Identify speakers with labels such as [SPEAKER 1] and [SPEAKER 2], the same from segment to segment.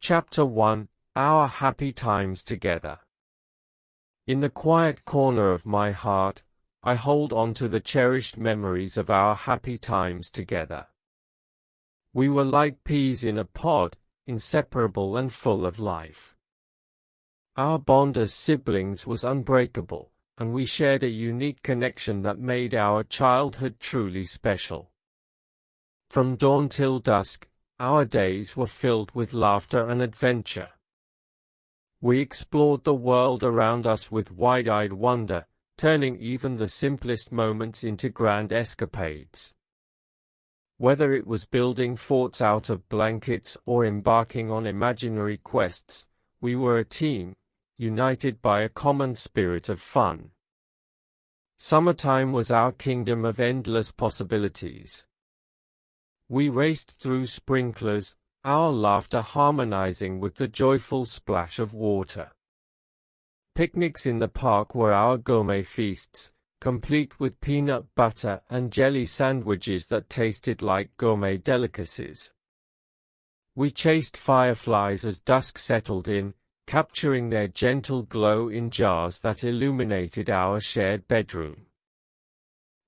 [SPEAKER 1] Chapter 1: Our Happy Times Together. In the quiet corner of my heart, I hold on to the cherished memories of our happy times together. We were like peas in a pod, inseparable and full of life. Our bond as siblings was unbreakable, and we shared a unique connection that made our childhood truly special. From dawn till dusk, our days were filled with laughter and adventure. We explored the world around us with wide-eyed wonder, turning even the simplest moments into grand escapades. Whether it was building forts out of blankets or embarking on imaginary quests, we were a team, united by a common spirit of fun. Summertime was our kingdom of endless possibilities. We raced through sprinklers, our laughter harmonizing with the joyful splash of water. Picnics in the park were our gourmet feasts, complete with peanut butter and jelly sandwiches that tasted like gourmet delicacies. We chased fireflies as dusk settled in, capturing their gentle glow in jars that illuminated our shared bedroom.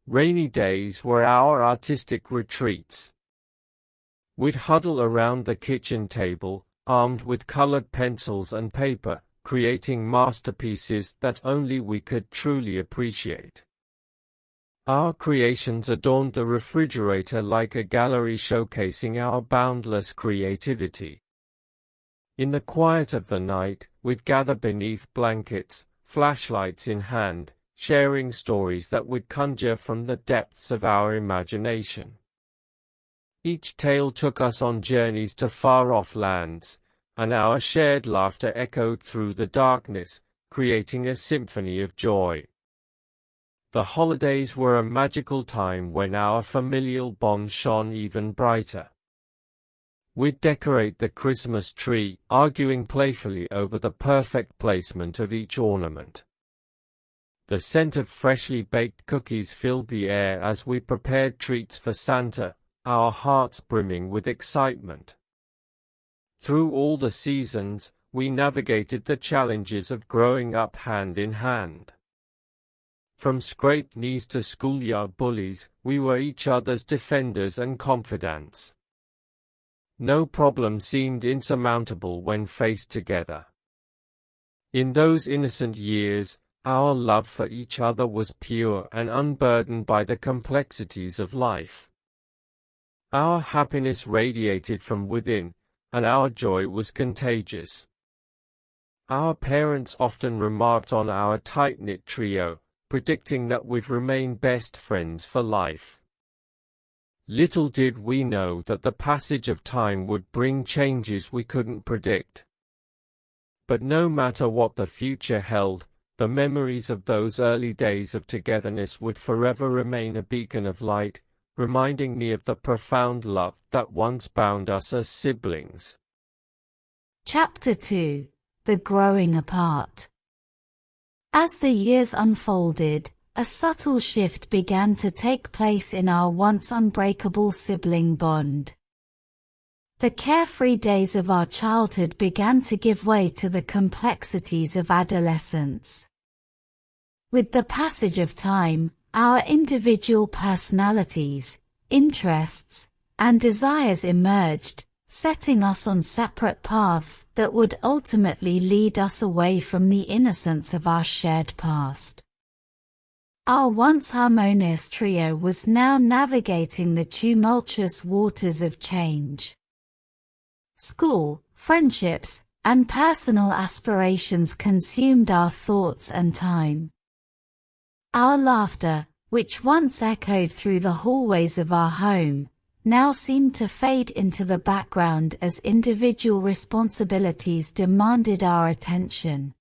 [SPEAKER 1] Rainy days were our artistic retreats. We'd huddle around the kitchen table, armed with colored pencils and paper, creating masterpieces that only we could truly appreciate. Our creations adorned the refrigerator like a gallery showcasing our boundless creativity. In the quiet of the night, we'd gather beneath blankets, flashlights in hand, sharing stories that would conjure from the depths of our imagination. Each tale took us on journeys to far-off lands, and our shared laughter echoed through the darkness, creating a symphony of joy. The holidays were a magical time when our familial bond shone even brighter. We'd decorate the Christmas tree, arguing playfully over the perfect placement of each ornament. The scent of freshly baked cookies filled the air as we prepared treats for Santa, our hearts brimming with excitement. Through all the seasons, we navigated the challenges of growing up hand in hand. From scraped knees to schoolyard bullies, we were each other's defenders and confidants. No problem seemed insurmountable when faced together. In those innocent years, our love for each other was pure and unburdened by the complexities of life. Our happiness radiated from within, and our joy was contagious. Our parents often remarked on our tight-knit trio, predicting that we'd remain best friends for life. Little did we know that the passage of time would bring changes we couldn't predict. But no matter what the future held, the memories of those early days of togetherness would forever remain a beacon of light, reminding me of the profound love that once bound us as siblings.
[SPEAKER 2] Chapter 2: The Growing Apart. As the years unfolded, a subtle shift began to take place in our once unbreakable sibling bond. The carefree days of our childhood began to give way to the complexities of adolescence. With the passage of time, our individual personalities, interests, and desires emerged, setting us on separate paths that would ultimately lead us away from the innocence of our shared past. Our once harmonious trio was now navigating the tumultuous waters of change. School, friendships, and personal aspirations consumed our thoughts and time. Our laughter, which once echoed through the hallways of our home, now seemed to fade into the background as individual responsibilities demanded our attention.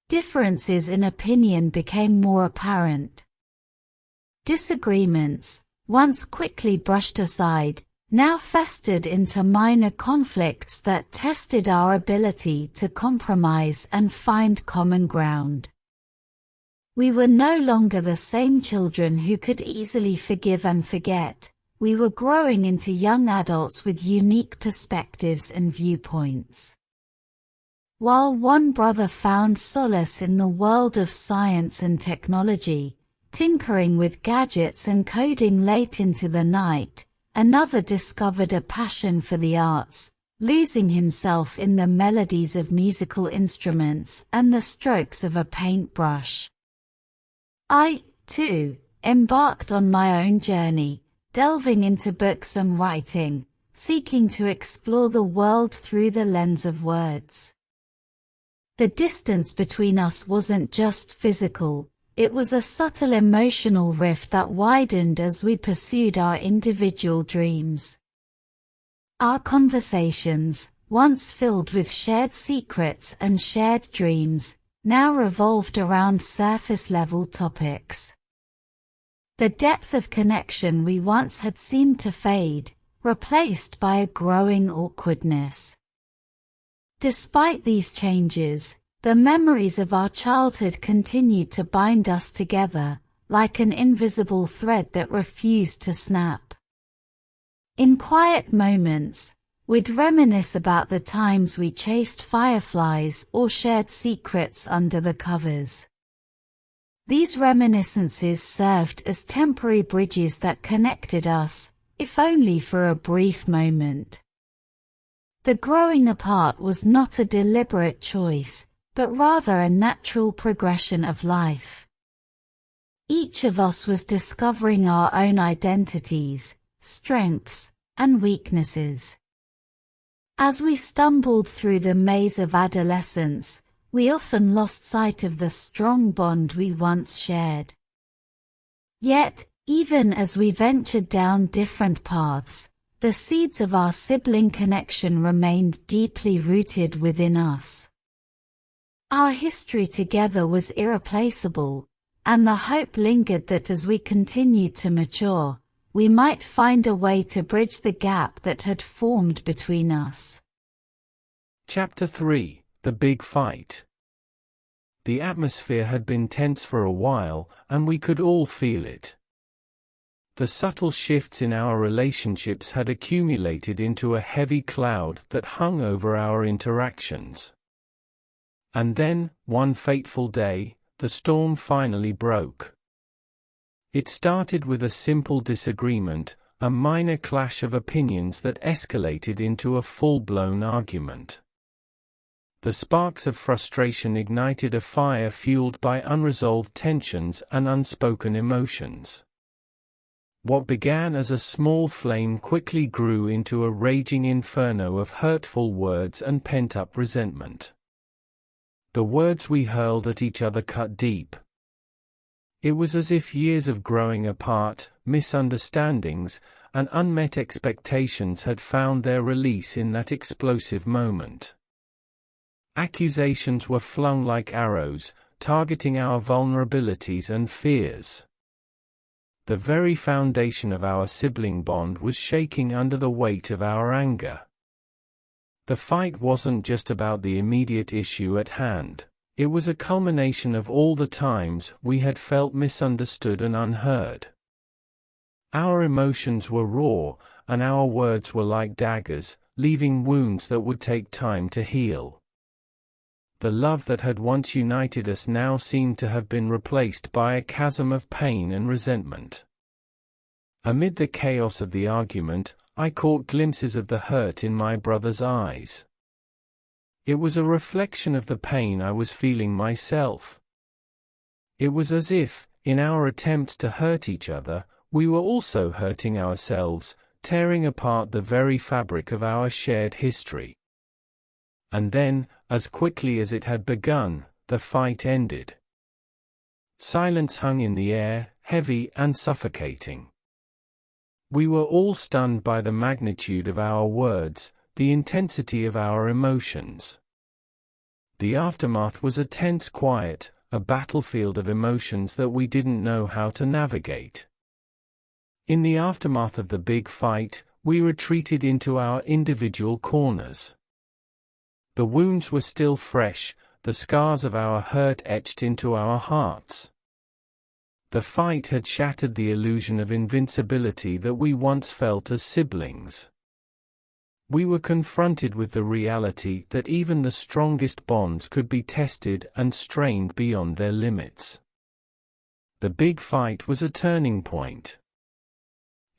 [SPEAKER 2] Differences in opinion became more apparent. Disagreements, once quickly brushed aside, now festered into minor conflicts that tested our ability to compromise and find common ground. We were no longer the same children who could easily forgive and forget. we were growing into young adults with unique perspectives and viewpoints. While one brother found solace in the world of science and technology, tinkering with gadgets and coding late into the night, another discovered a passion for the arts, losing himself in the melodies of musical instruments and the strokes of a paintbrush. I, too, embarked on my own journey, delving into books and writing, seeking to explore the world through the lens of words. The distance between us wasn't just physical, it was a subtle emotional rift that widened as we pursued our individual dreams. Our conversations, once filled with shared secrets and shared dreams, now revolved around surface-level topics. The depth of connection we once had seemed to fade, replaced by a growing awkwardness. Despite these changes, the memories of our childhood continued to bind us together, like an invisible thread that refused to snap. In quiet moments, we'd reminisce about the times we chased fireflies or shared secrets under the covers. These reminiscences served as temporary bridges that connected us, if only for a brief moment. The growing apart was not a deliberate choice, but rather a natural progression of life. Each of us was discovering our own identities, strengths, and weaknesses. As we stumbled through the maze of adolescence, we often lost sight of the strong bond we once shared. Yet, even as we ventured down different paths, the seeds of our sibling connection remained deeply rooted within us. Our history together was irreplaceable, and the hope lingered that as we continued to mature, we might find a way to bridge the gap that had formed between us.
[SPEAKER 1] Chapter 3: The Big Fight. The atmosphere had been tense for a while, and we could all feel it. The subtle shifts in our relationships had accumulated into a heavy cloud that hung over our interactions. And then, one fateful day, the storm finally broke. It started with a simple disagreement, a minor clash of opinions that escalated into a full-blown argument. The sparks of frustration ignited a fire fueled by unresolved tensions and unspoken emotions. What began as a small flame quickly grew into a raging inferno of hurtful words and pent-up resentment. The words we hurled at each other cut deep. It was as if years of growing apart, misunderstandings, and unmet expectations had found their release in that explosive moment. Accusations were flung like arrows, targeting our vulnerabilities and fears. The very foundation of our sibling bond was shaking under the weight of our anger. The fight wasn't just about the immediate issue at hand. It was a culmination of all the times we had felt misunderstood and unheard. Our emotions were raw, and our words were like daggers, leaving wounds that would take time to heal. The love that had once united us now seemed to have been replaced by a chasm of pain and resentment. Amid the chaos of the argument, I caught glimpses of the hurt in my brother's eyes. It was a reflection of the pain I was feeling myself. It was as if, in our attempts to hurt each other, we were also hurting ourselves, tearing apart the very fabric of our shared history. And then, as quickly as it had begun, the fight ended. Silence hung in the air, heavy and suffocating. We were all stunned by the magnitude of our words, the intensity of our emotions. The aftermath was a tense quiet, a battlefield of emotions that we didn't know how to navigate. In the aftermath of the big fight, we retreated into our individual corners. The wounds were still fresh, the scars of our hurt etched into our hearts. The fight had shattered the illusion of invincibility that we once felt as siblings. We were confronted with the reality that even the strongest bonds could be tested and strained beyond their limits. The big fight was a turning point.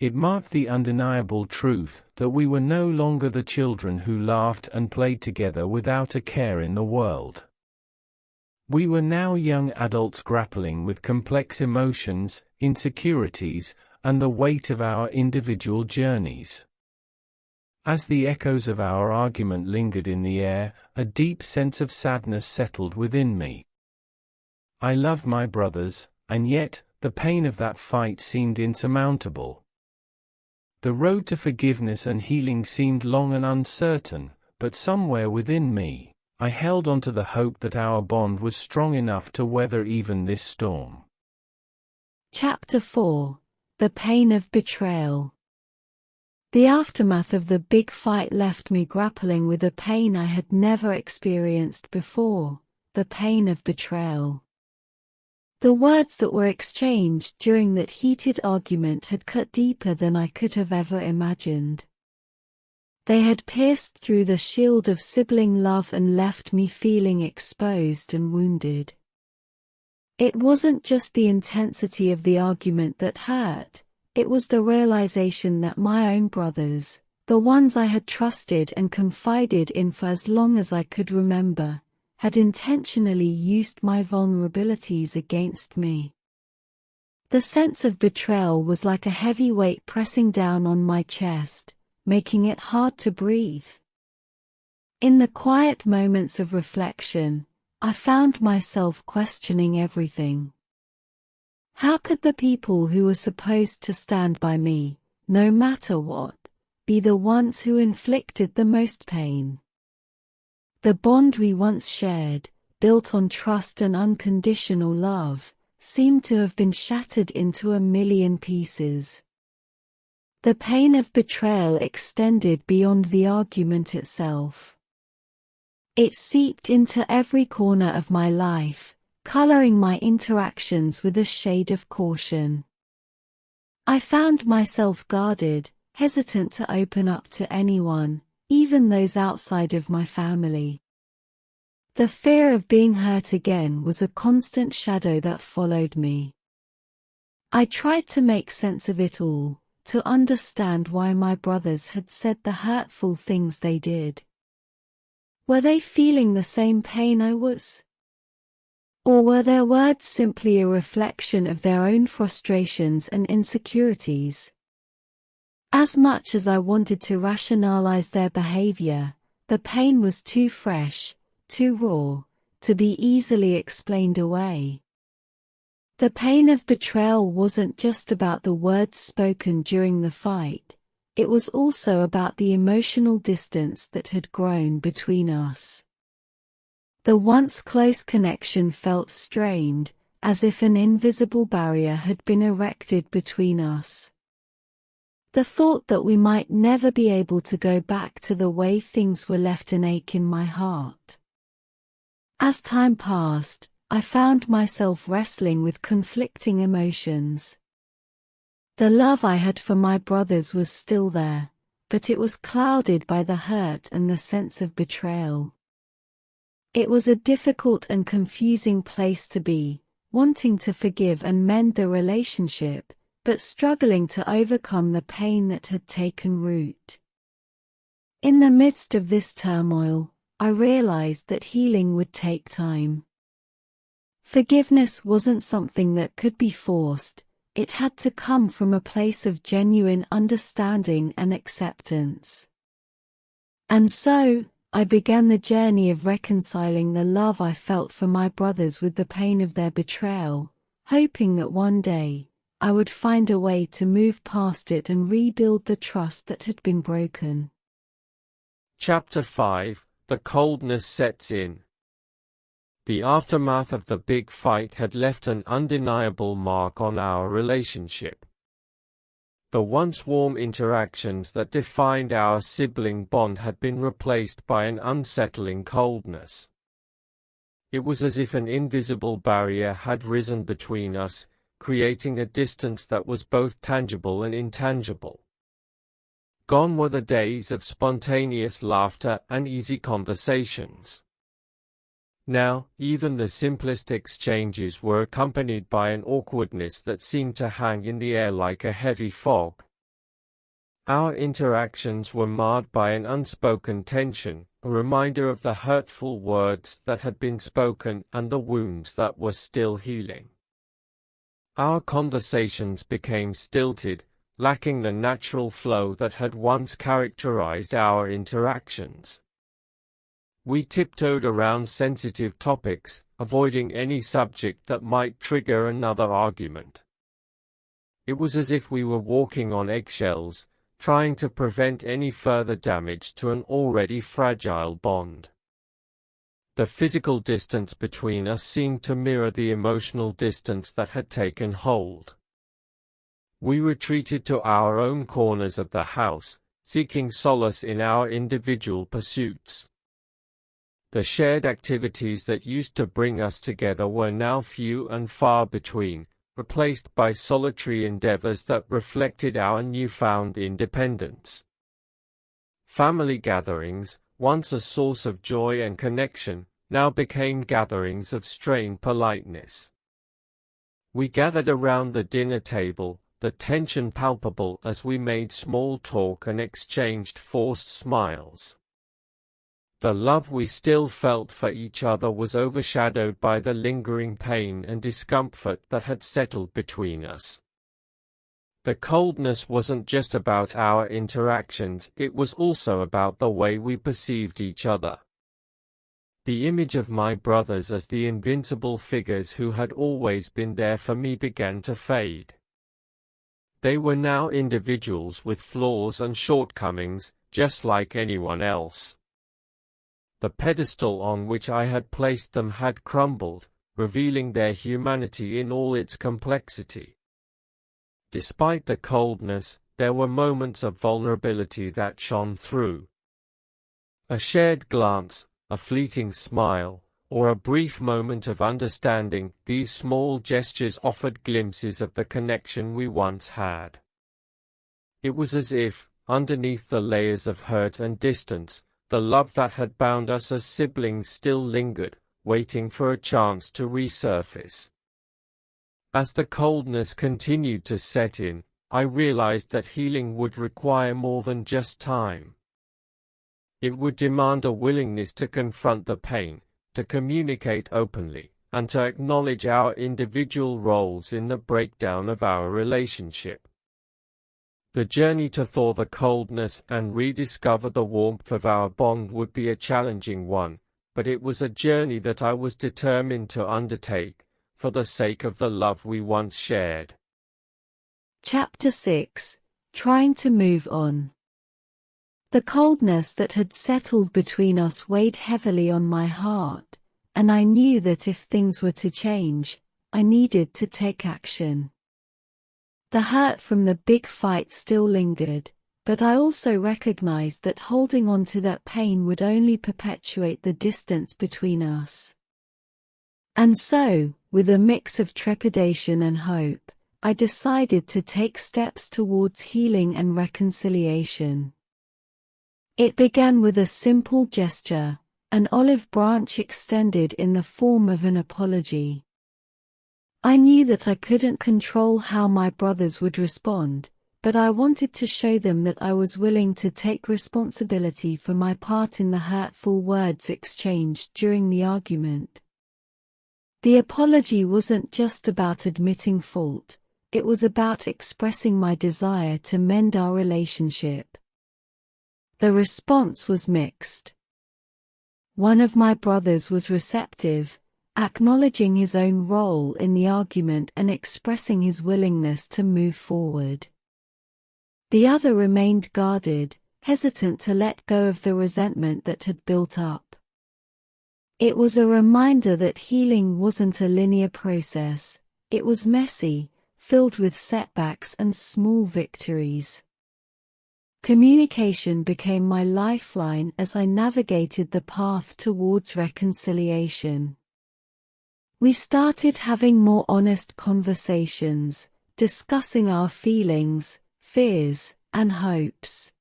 [SPEAKER 1] It marked the undeniable truth that we were no longer the children who laughed and played together without a care in the world. We were now young adults grappling with complex emotions, insecurities, and the weight of our individual journeys. As the echoes of our argument lingered in the air, a deep sense of sadness settled within me. I loved my brothers, and yet, the pain of that fight seemed insurmountable. The road to forgiveness and healing seemed long and uncertain, but somewhere within me, I held on to the hope that our bond was strong enough to weather even this storm.
[SPEAKER 2] Chapter 4: The Pain of Betrayal. The aftermath of the big fight left me grappling with a pain I had never experienced before, the pain of betrayal. The words that were exchanged during that heated argument had cut deeper than I could have ever imagined. They had pierced through the shield of sibling love and left me feeling exposed and wounded. It wasn't just the intensity of the argument that hurt, it was the realization that my own brothers, the ones I had trusted and confided in for as long as I could remember, had intentionally used my vulnerabilities against me. The sense of betrayal was like a heavy weight pressing down on my chest, making it hard to breathe. In the quiet moments of reflection, I found myself questioning everything. How could the people who were supposed to stand by me, no matter what, be the ones who inflicted the most pain? The bond we once shared, built on trust and unconditional love, seemed to have been shattered into a million pieces. The pain of betrayal extended beyond the argument itself. It seeped into every corner of my life, coloring my interactions with a shade of caution. I found myself guarded, hesitant to open up to anyone, even those outside of my family. The fear of being hurt again was a constant shadow that followed me. I tried to make sense of it all, to understand why my brothers had said the hurtful things they did. Were they feeling the same pain I was? Or were their words simply a reflection of their own frustrations and insecurities? As much as I wanted to rationalize their behavior, the pain was too fresh, too raw, to be easily explained away. The pain of betrayal wasn't just about the words spoken during the fight, it was also about the emotional distance that had grown between us. The once close connection felt strained, as if an invisible barrier had been erected between us. The thought that we might never be able to go back to the way things were left an ache in my heart. As time passed, I found myself wrestling with conflicting emotions. The love I had for my brothers was still there, but it was clouded by the hurt and the sense of betrayal. It was a difficult and confusing place to be, wanting to forgive and mend the relationship, but struggling to overcome the pain that had taken root. In the midst of this turmoil, I realized that healing would take time. Forgiveness wasn't something that could be forced, it had to come from a place of genuine understanding and acceptance. And so, I began the journey of reconciling the love I felt for my brothers with the pain of their betrayal, hoping that one day, I would find a way to move past it and rebuild the trust that had been broken.
[SPEAKER 1] Chapter 5: The Coldness Sets In. The aftermath of the big fight had left an undeniable mark on our relationship. The once warm interactions that defined our sibling bond had been replaced by an unsettling coldness. It was as if an invisible barrier had risen between us, creating a distance that was both tangible and intangible. Gone were the days of spontaneous laughter and easy conversations. Now, even the simplest exchanges were accompanied by an awkwardness that seemed to hang in the air like a heavy fog. Our interactions were marred by an unspoken tension, a reminder of the hurtful words that had been spoken and the wounds that were still healing. Our conversations became stilted, lacking the natural flow that had once characterized our interactions. We tiptoed around sensitive topics, avoiding any subject that might trigger another argument. It was as if we were walking on eggshells, trying to prevent any further damage to an already fragile bond. The physical distance between us seemed to mirror the emotional distance that had taken hold. We retreated to our own corners of the house, seeking solace in our individual pursuits. The shared activities that used to bring us together were now few and far between, replaced by solitary endeavors that reflected our newfound independence. Family gatherings, once a source of joy and connection, now became gatherings of strained politeness. We gathered around the dinner table, the tension palpable as we made small talk and exchanged forced smiles. The love we still felt for each other was overshadowed by the lingering pain and discomfort that had settled between us. The coldness wasn't just about our interactions, it was also about the way we perceived each other. The image of my brothers as the invincible figures who had always been there for me began to fade. They were now individuals with flaws and shortcomings, just like anyone else. The pedestal on which I had placed them had crumbled, revealing their humanity in all its complexity. Despite the coldness, there were moments of vulnerability that shone through. A shared glance, a fleeting smile, or a brief moment of understanding, these small gestures offered glimpses of the connection we once had. It was as if, underneath the layers of hurt and distance, the love that had bound us as siblings still lingered, waiting for a chance to resurface. As the coldness continued to set in, I realized that healing would require more than just time. It would demand a willingness to confront the pain, to communicate openly, and to acknowledge our individual roles in the breakdown of our relationship. The journey to thaw the coldness and rediscover the warmth of our bond would be a challenging one, but it was a journey that I was determined to undertake, for the sake of the love we once shared.
[SPEAKER 2] Chapter 6: Trying to Move On. The coldness that had settled between us weighed heavily on my heart, and I knew that if things were to change, I needed to take action. The hurt from the big fight still lingered, but I also recognized that holding on to that pain would only perpetuate the distance between us. And so, with a mix of trepidation and hope, I decided to take steps towards healing and reconciliation. It began with a simple gesture, an olive branch extended in the form of an apology. I knew that I couldn't control how my brothers would respond, but I wanted to show them that I was willing to take responsibility for my part in the hurtful words exchanged during the argument. The apology wasn't just about admitting fault, it was about expressing my desire to mend our relationship. The response was mixed. One of my brothers was receptive, acknowledging his own role in the argument and expressing his willingness to move forward. The other remained guarded, hesitant to let go of the resentment that had built up. It was a reminder that healing wasn't a linear process, it was messy, filled with setbacks and small victories. Communication became my lifeline as I navigated the path towards reconciliation.
[SPEAKER 3] We started having more honest conversations, discussing our feelings, fears, and hopes.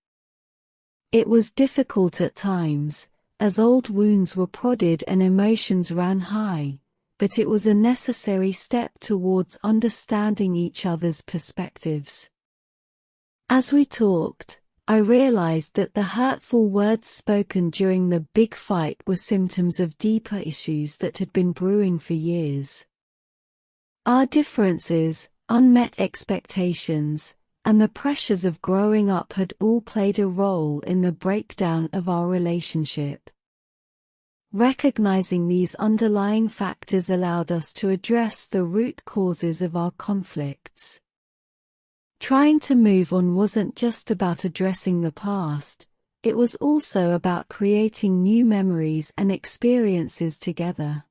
[SPEAKER 3] It was difficult at times, as old wounds were prodded and emotions ran high, but it was a necessary step towards understanding each other's perspectives. As we talked, I realized that the hurtful words spoken during the big fight were symptoms of deeper issues that had been brewing for years. Our differences, unmet expectations, and the pressures of growing up had all played a role in the breakdown of our relationship. Recognizing these underlying factors allowed us to address the root causes of our conflicts. Trying to move on wasn't just about addressing the past, it was also about creating new memories and experiences together.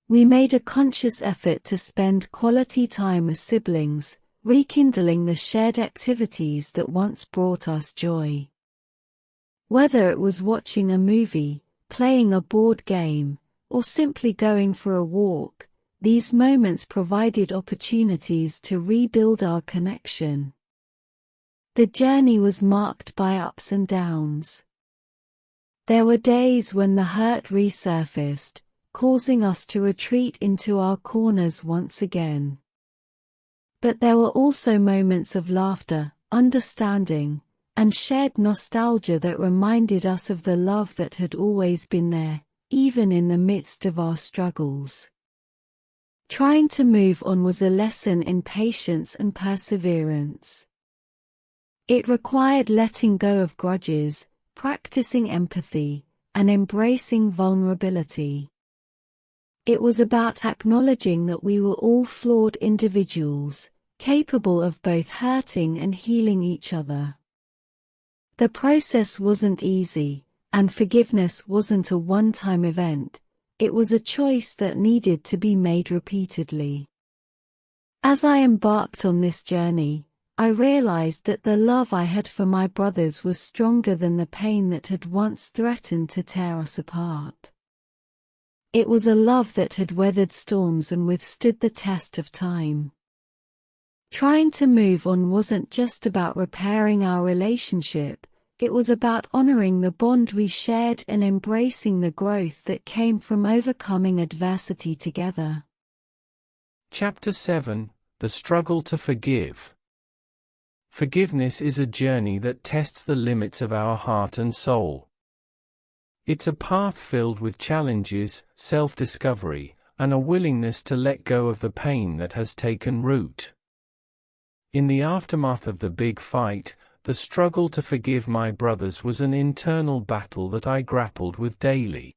[SPEAKER 3] We made a conscious effort to spend quality time as siblings, rekindling the shared activities that once brought us joy. Whether it was watching a movie, playing a board game, or simply going for a walk, these moments provided opportunities to rebuild our connection. The journey was marked by ups and downs. There were days when the hurt resurfaced, causing us to retreat into our corners once again. But there were also moments of laughter, understanding, and shared nostalgia that reminded us of the love that had always been there, even in the midst of our struggles. Trying to move on was a lesson in patience and perseverance. It required letting go of grudges, practicing empathy, and embracing vulnerability. It was about acknowledging that we were all flawed individuals, capable of both hurting and healing each other. The process wasn't easy, and forgiveness wasn't a one-time event. It was a choice that needed to be made repeatedly. As I embarked on this journey, I realized that the love I had for my brothers was stronger than the pain that had once threatened to tear us apart. It was a love that had weathered storms and withstood the test of time. Trying to move on wasn't just about repairing our relationship, it was about honoring the bond we shared and embracing the growth that came from overcoming adversity together.
[SPEAKER 1] Chapter 7: The Struggle to Forgive. Forgiveness is a journey that tests the limits of our heart and soul. It's a path filled with challenges, self-discovery, and a willingness to let go of the pain that has taken root. In the aftermath of the big fight, the struggle to forgive my brothers was an internal battle that I grappled with daily.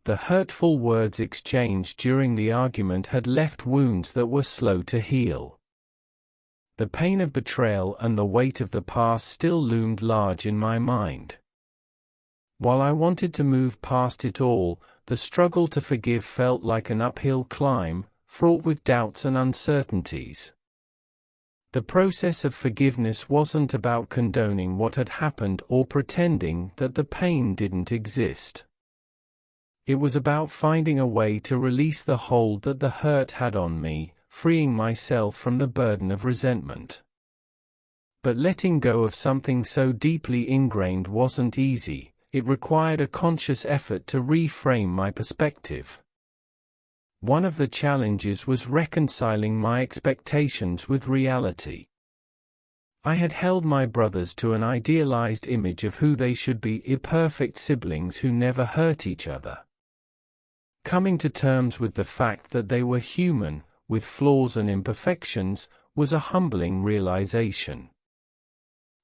[SPEAKER 1] The hurtful words exchanged during the argument had left wounds that were slow to heal. The pain of betrayal and the weight of the past still loomed large in my mind. While I wanted to move past it all, the struggle to forgive felt like an uphill climb, fraught with doubts and uncertainties. The process of forgiveness wasn't about condoning what had happened or pretending that the pain didn't exist. It was about finding a way to release the hold that the hurt had on me, freeing myself from the burden of resentment. But letting go of something so deeply ingrained wasn't easy. It required a conscious effort to reframe my perspective. One of the challenges was reconciling my expectations with reality. I had held my brothers to an idealized image of who they should be, imperfect siblings who never hurt each other. Coming to terms with the fact that they were human, with flaws and imperfections, was a humbling realization.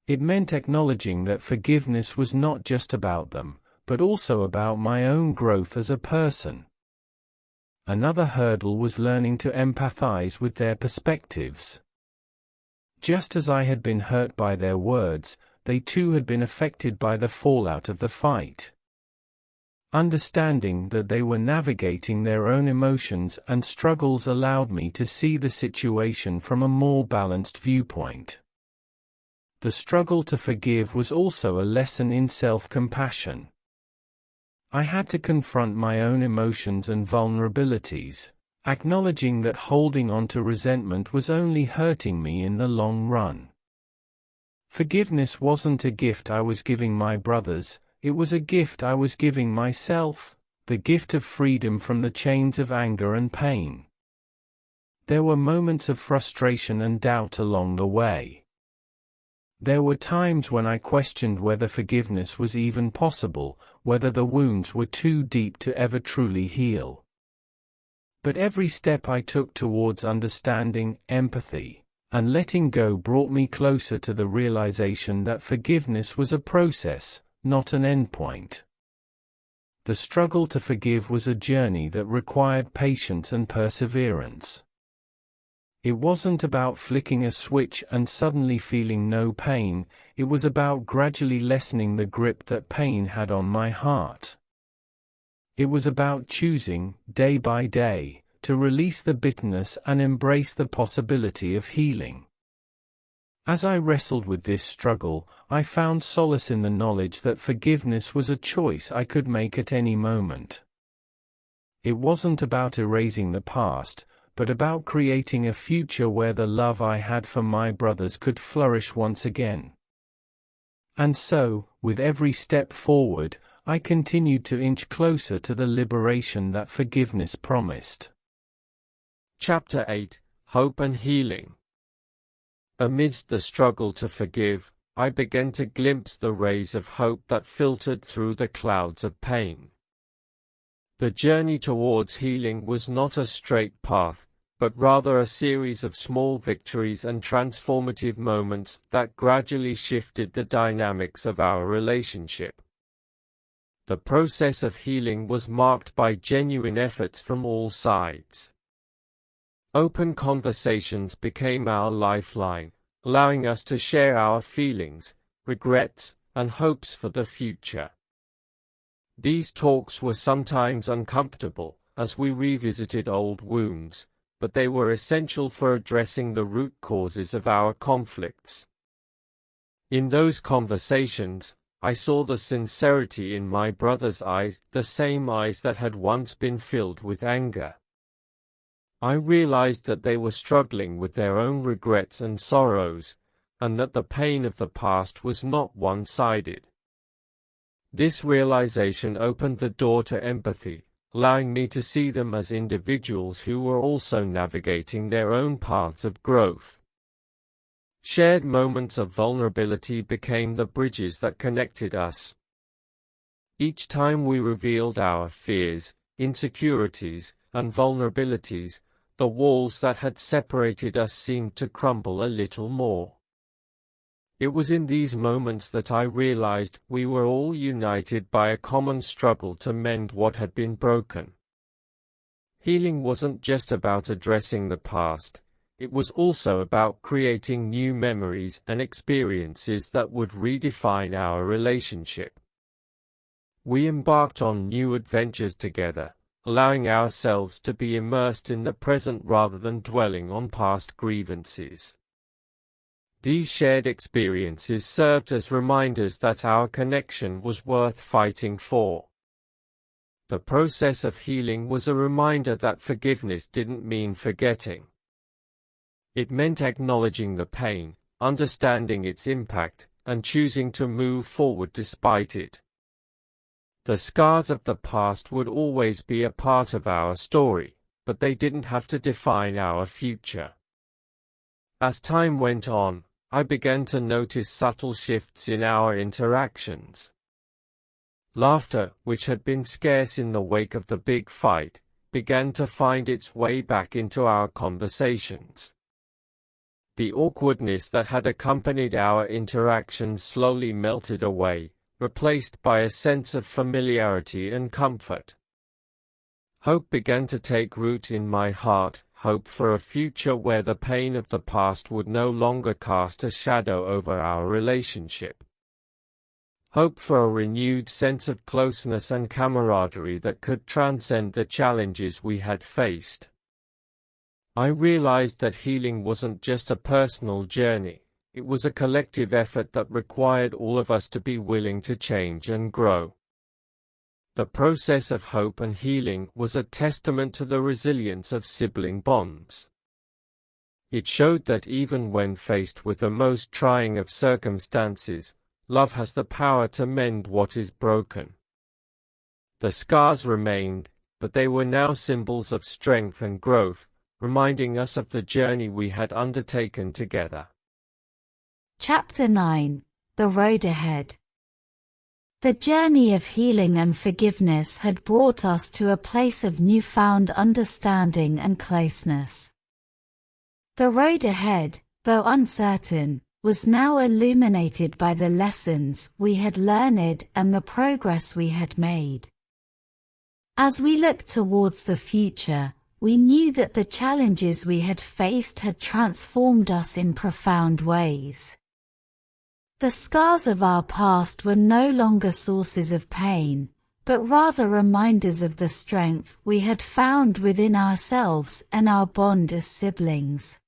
[SPEAKER 1] It meant acknowledging that forgiveness was not just about them, but also about my own growth as a person. Another hurdle was learning to empathize with their perspectives. Just as I had been hurt by their words, they too had been affected by the fallout of the fight. Understanding that they were navigating their own emotions and struggles allowed me to see the situation from a more balanced viewpoint. The struggle to forgive was also a lesson in self-compassion. I had to confront my own emotions and vulnerabilities, acknowledging that holding on to resentment was only hurting me in the long run. Forgiveness wasn't a gift I was giving my brothers, it was a gift I was giving myself, the gift of freedom from the chains of anger and pain. There were moments of frustration and doubt along the way. There were times when I questioned whether forgiveness was even possible, whether the wounds were too deep to ever truly heal. But every step I took towards understanding, empathy, and letting go brought me closer to the realization that forgiveness was a process, not an endpoint. The struggle to forgive was a journey that required patience and perseverance. It wasn't about flicking a switch and suddenly feeling no pain, it was about gradually lessening the grip that pain had on my heart. It was about choosing, day by day, to release the bitterness and embrace the possibility of healing. As I wrestled with this struggle, I found solace in the knowledge that forgiveness was a choice I could make at any moment. It wasn't about erasing the past, but about creating a future where the love I had for my brothers could flourish once again. And so, with every step forward, I continued to inch closer to the liberation that forgiveness promised.
[SPEAKER 4] Chapter 8: Hope and Healing. Amidst the struggle to forgive, I began to glimpse the rays of hope that filtered through the clouds of pain. The journey towards healing was not a straight path, but rather a series of small victories and transformative moments that gradually shifted the dynamics of our relationship. The process of healing was marked by genuine efforts from all sides. Open conversations became our lifeline, allowing us to share our feelings, regrets, and hopes for the future. These talks were sometimes uncomfortable, as we revisited old wounds, but they were essential for addressing the root causes of our conflicts. In those conversations, I saw the sincerity in my brother's eyes, the same eyes that had once been filled with anger. I realized that they were struggling with their own regrets and sorrows, and that the pain of the past was not one-sided. This realization opened the door to empathy, allowing me to see them as individuals who were also navigating their own paths of growth. Shared moments of vulnerability became the bridges that connected us. Each time we revealed our fears, insecurities, and vulnerabilities, the walls that had separated us seemed to crumble a little more. It was in these moments that I realized we were all united by a common struggle to mend what had been broken. Healing wasn't just about addressing the past, it was also about creating new memories and experiences that would redefine our relationship. We embarked on new adventures together, allowing ourselves to be immersed in the present rather than dwelling on past grievances. These shared experiences served as reminders that our connection was worth fighting for. The process of healing was a reminder that forgiveness didn't mean forgetting. It meant acknowledging the pain, understanding its impact, and choosing to move forward despite it. The scars of the past would always be a part of our story, but they didn't have to define our future. As time went on, I began to notice subtle shifts in our interactions. Laughter, which had been scarce in the wake of the big fight, began to find its way back into our conversations. The awkwardness that had accompanied our interactions slowly melted away, replaced by a sense of familiarity and comfort. Hope began to take root in my heart, hope for a future where the pain of the past would no longer cast a shadow over our relationship. Hope for a renewed sense of closeness and camaraderie that could transcend the challenges we had faced. I realized that healing wasn't just a personal journey, it was a collective effort that required all of us to be willing to change and grow.
[SPEAKER 1] The process of hope and healing was a testament to the resilience of sibling bonds. It showed that even when faced with the most trying of circumstances, love has the power to mend what is broken. The scars remained, but they were now symbols of strength and growth, reminding us of the journey we had undertaken together.
[SPEAKER 2] Chapter 9: The Road Ahead. The journey of healing and forgiveness had brought us to a place of newfound understanding and closeness. The road ahead, though uncertain, was now illuminated by the lessons we had learned and the progress we had made. As we looked towards the future, we knew that the challenges we had faced had transformed us in profound ways. The scars of our past were no longer sources of pain, but rather reminders of the strength we had found within ourselves and our bond as siblings.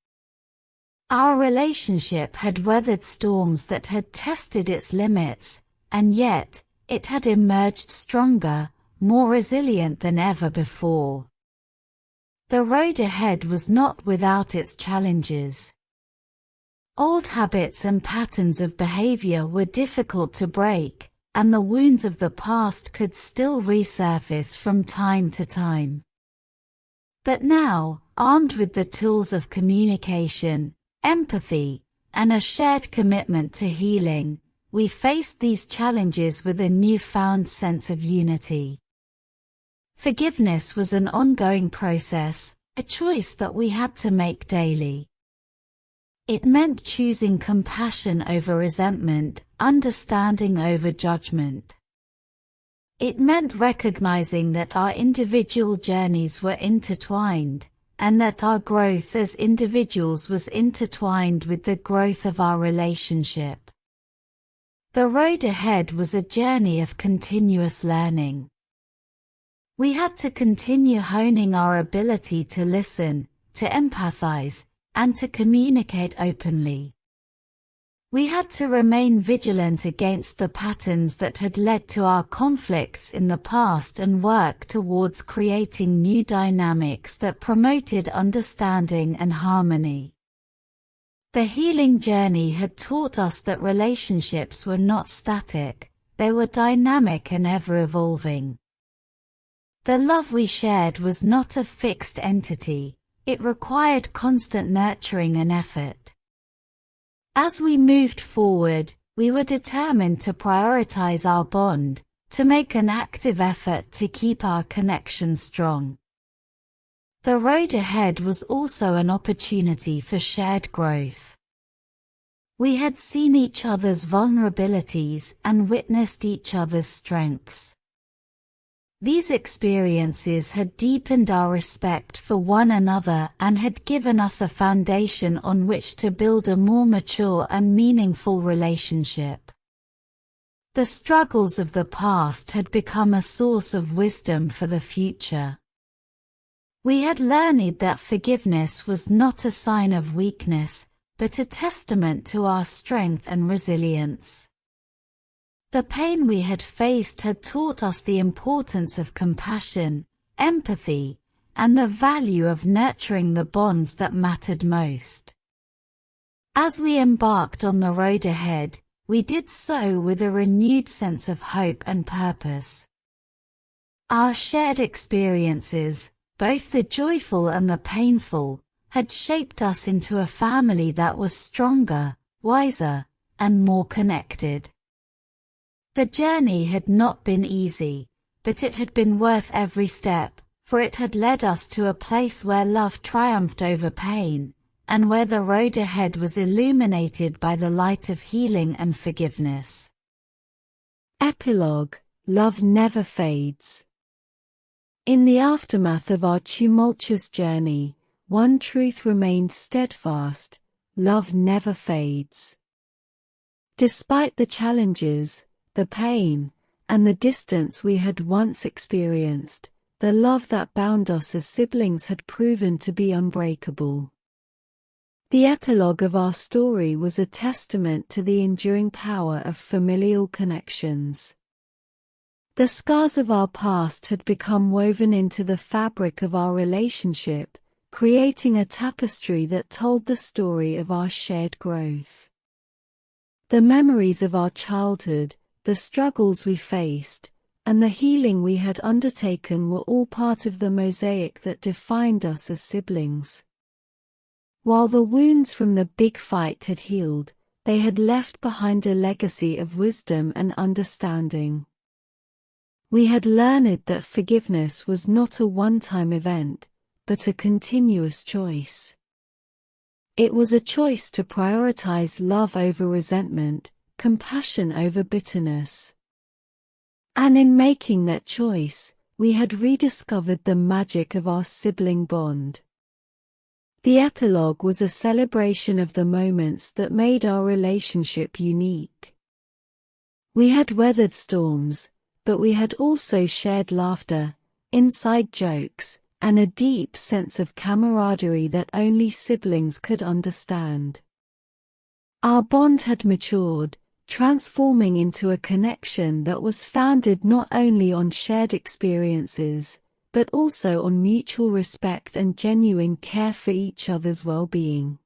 [SPEAKER 2] Our relationship had weathered storms that had tested its limits, and yet, it had emerged stronger, more resilient than ever before. The road ahead was not without its challenges. Old habits and patterns of behavior were difficult to break, and the wounds of the past could still resurface from time to time. But now, armed with the tools of communication, empathy, and a shared commitment to healing, we faced these challenges with a newfound sense of unity. Forgiveness was an ongoing process, a choice that we had to make daily. It meant choosing compassion over resentment, understanding over judgment. It meant recognizing that our individual journeys were intertwined, and that our growth as individuals was intertwined with the growth of our relationship. The road ahead was a journey of continuous learning. We had to continue honing our ability to listen, to empathize, and to communicate openly. We had to remain vigilant against the patterns that had led to our conflicts in the past and work towards creating new dynamics that promoted understanding and harmony. The healing journey had taught us that relationships were not static, they were dynamic and ever-evolving. The love we shared was not a fixed entity, it required constant nurturing and effort. As we moved forward, we were determined to prioritize our bond, to make an active effort to keep our connection strong. The road ahead was also an opportunity for shared growth. We had seen each other's vulnerabilities and witnessed each other's strengths. These experiences had deepened our respect for one another and had given us a foundation on which to build a more mature and meaningful relationship. The struggles of the past had become a source of wisdom for the future. We had learned that forgiveness was not a sign of weakness, but a testament to our strength and resilience. The pain we had faced had taught us the importance of compassion, empathy, and the value of nurturing the bonds that mattered most. As we embarked on the road ahead, we did so with a renewed sense of hope and purpose. Our shared experiences, both the joyful and the painful, had shaped us into a family that was stronger, wiser, and more connected. The journey had not been easy, but it had been worth every step, for it had led us to a place where love triumphed over pain, and where the road ahead was illuminated by the light of healing and forgiveness.
[SPEAKER 3] Epilogue: Love never fades. In the aftermath of our tumultuous journey, one truth remained steadfast: love never fades. Despite the challenges, the pain, and the distance we had once experienced, the love that bound us as siblings had proven to be unbreakable. The epilogue of our story was a testament to the enduring power of familial connections. The scars of our past had become woven into the fabric of our relationship, creating a tapestry that told the story of our shared growth. The memories of our childhood, the struggles we faced, and the healing we had undertaken were all part of the mosaic that defined us as siblings. While the wounds from the big fight had healed, they had left behind a legacy of wisdom and understanding. We had learned that forgiveness was not a one-time event, but a continuous choice. It was a choice to prioritize love over resentment, compassion over bitterness. And in making that choice, we had rediscovered the magic of our sibling bond. The epilogue was a celebration of the moments that made our relationship unique. We had weathered storms, but we had also shared laughter, inside jokes, and a deep sense of camaraderie that only siblings could understand. Our bond had matured, transforming into a connection that was founded not only on shared experiences, but also on mutual respect and genuine care for each other's well-being.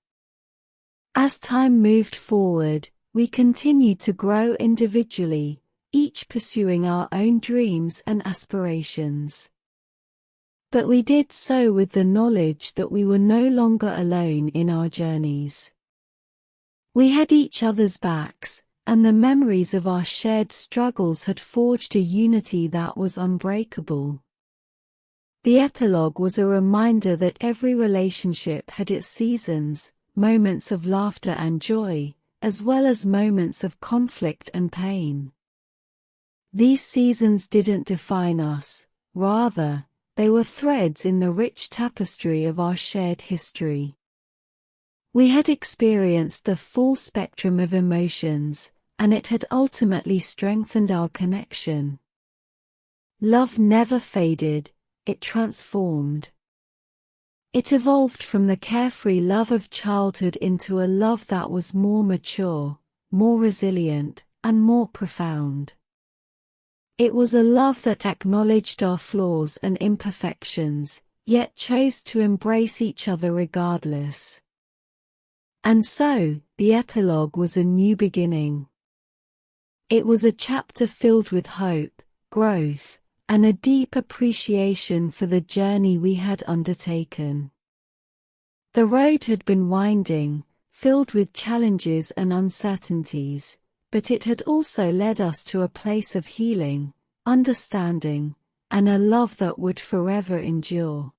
[SPEAKER 3] As time moved forward, we continued to grow individually, each pursuing our own dreams and aspirations. But we did so with the knowledge that we were no longer alone in our journeys. We had each other's backs, and the memories of our shared struggles had forged a unity that was unbreakable. The epilogue was a reminder that every relationship had its seasons, moments of laughter and joy, as well as moments of conflict and pain. These seasons didn't define us, rather, they were threads in the rich tapestry of our shared history. We had experienced the full spectrum of emotions, and it had ultimately strengthened our connection. Love never faded, it transformed. It evolved from the carefree love of childhood into a love that was more mature, more resilient, and more profound. It was a love that acknowledged our flaws and imperfections, yet chose to embrace each other regardless. And so, the epilogue was a new beginning. It was a chapter filled with hope, growth, and a deep appreciation for the journey we had undertaken. The road had been winding, filled with challenges and uncertainties, but it had also led us to a place of healing, understanding, and a love that would forever endure.